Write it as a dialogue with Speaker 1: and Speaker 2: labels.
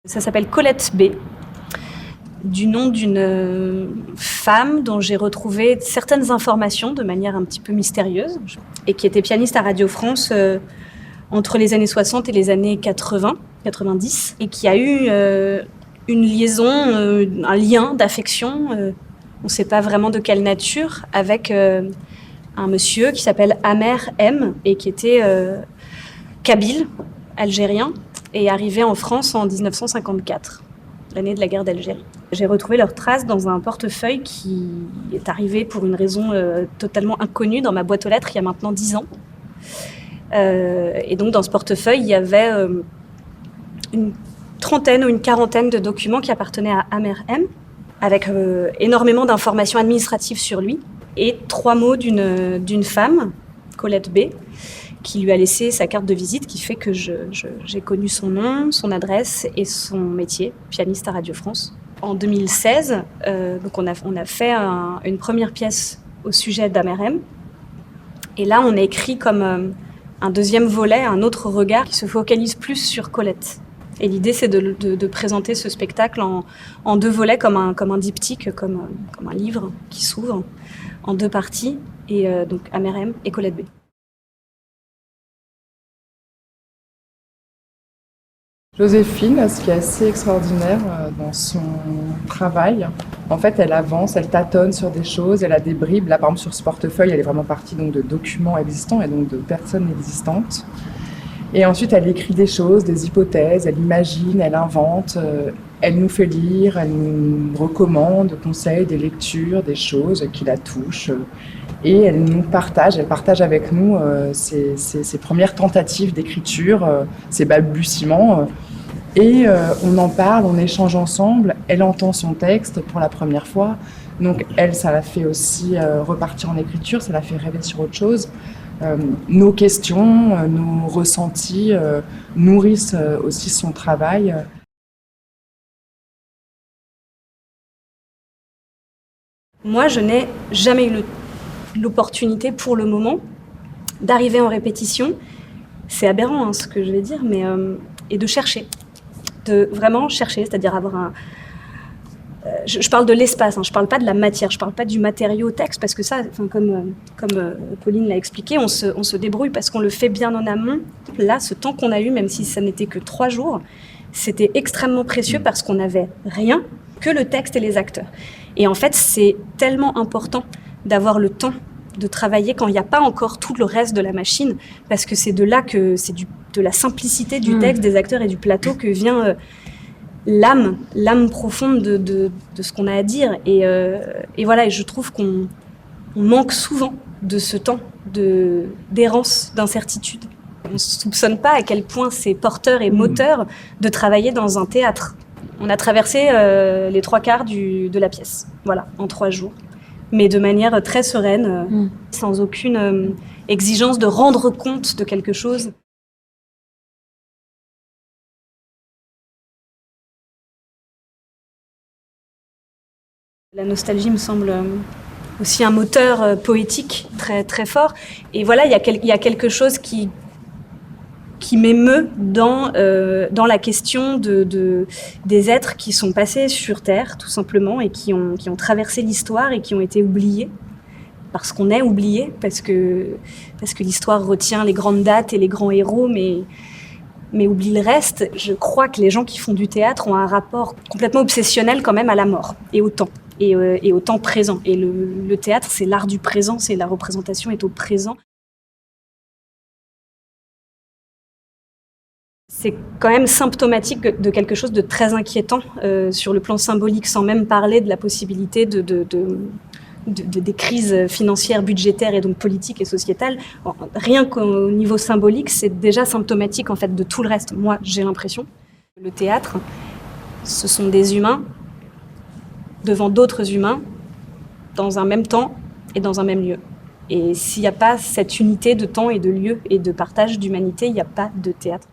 Speaker 1: Ça s'appelle Colette B, du nom d'une femme dont j'ai retrouvé certaines informations de manière un petit peu mystérieuse et qui était pianiste à Radio France entre les années 60 et les années 80, 90 et qui a eu une liaison, un lien d'affection, on ne sait pas vraiment de quelle nature, avec un monsieur qui s'appelle Amer M et qui était kabyle, algérien, et arrivé en France en 1954, l'année de la guerre d'Algérie. J'ai retrouvé leurs traces dans un portefeuille qui est arrivé pour une raison totalement inconnue dans ma boîte aux lettres il y a maintenant 10 ans. Et donc dans ce portefeuille, il y avait une trentaine ou une quarantaine de documents qui appartenaient à Amer M, avec énormément d'informations administratives sur lui, et 3 mots d'une femme, Colette B, qui lui a laissé sa carte de visite, qui fait que j'ai connu son nom, son adresse et son métier, pianiste à Radio France. En 2016, donc on a fait une première pièce au sujet d'Amer M. Et là, on a écrit comme un deuxième volet, un autre regard qui se focalise plus sur Colette. Et l'idée, c'est de présenter ce spectacle en 2 volets, comme un diptyque, comme un livre qui s'ouvre en 2 parties, et donc Amer M et Colette B.
Speaker 2: Joséphine, ce qui est assez extraordinaire dans son travail, en fait, elle avance, elle tâtonne sur des choses, elle a des bribes. Là, par exemple, sur ce portefeuille, elle est vraiment partie donc, de documents existants et donc de personnes existantes. Et ensuite, elle écrit des choses, des hypothèses, elle imagine, elle invente, elle nous fait lire, elle nous recommande, conseille des lectures, des choses qui la touchent. Et elle partage avec nous ses premières tentatives d'écriture, ses balbutiements. Et on en parle, on échange ensemble, elle entend son texte pour la première fois. Donc elle, ça la fait aussi repartir en écriture, ça la fait rêver sur autre chose. Nos questions, nos ressentis nourrissent aussi son travail.
Speaker 1: Moi, je n'ai jamais eu l'opportunité pour le moment d'arriver en répétition, c'est aberrant hein, ce que je vais dire, mais et de chercher, de vraiment chercher, c'est-à-dire avoir un... Je parle de l'espace, hein, je parle pas de la matière, je parle pas du matériau texte, parce que ça, comme Pauline l'a expliqué, on se débrouille parce qu'on le fait bien en amont. Là, ce temps qu'on a eu, même si ça n'était que 3 jours, c'était extrêmement précieux parce qu'on n'avait rien que le texte et les acteurs. Et en fait, c'est tellement important d'avoir le temps de travailler quand il n'y a pas encore tout le reste de la machine, parce que c'est de là que c'est de la simplicité du texte, des acteurs et du plateau que vient l'âme profonde de ce qu'on a à dire. Et voilà, et je trouve qu'on manque souvent de ce temps d'errance, d'incertitude. On ne soupçonne pas à quel point c'est porteur et moteur de travailler dans un théâtre. On a traversé les 3/4 de la pièce, voilà, en 3 jours. Mais de manière très sereine, sans aucune exigence de rendre compte de quelque chose. La nostalgie me semble aussi un moteur poétique très, très fort. Et voilà, il y a quelque chose qui m'émeut dans la question des êtres qui sont passés sur Terre, tout simplement, et qui ont traversé l'histoire et qui ont été oubliés. Parce qu'on est oublié, parce que l'histoire retient les grandes dates et les grands héros, mais oublie le reste. Je crois que les gens qui font du théâtre ont un rapport complètement obsessionnel quand même à la mort et au temps, et au temps présent. Et le théâtre, c'est l'art du présent, c'est la représentation est au présent. C'est quand même symptomatique de quelque chose de très inquiétant sur le plan symbolique, sans même parler de la possibilité des crises financières, budgétaires et donc politiques et sociétales. Rien qu'au niveau symbolique, c'est déjà symptomatique en fait de tout le reste. Moi, j'ai l'impression. Le théâtre, ce sont des humains devant d'autres humains, dans un même temps et dans un même lieu. Et s'il n'y a pas cette unité de temps et de lieu et de partage d'humanité, il n'y a pas de théâtre.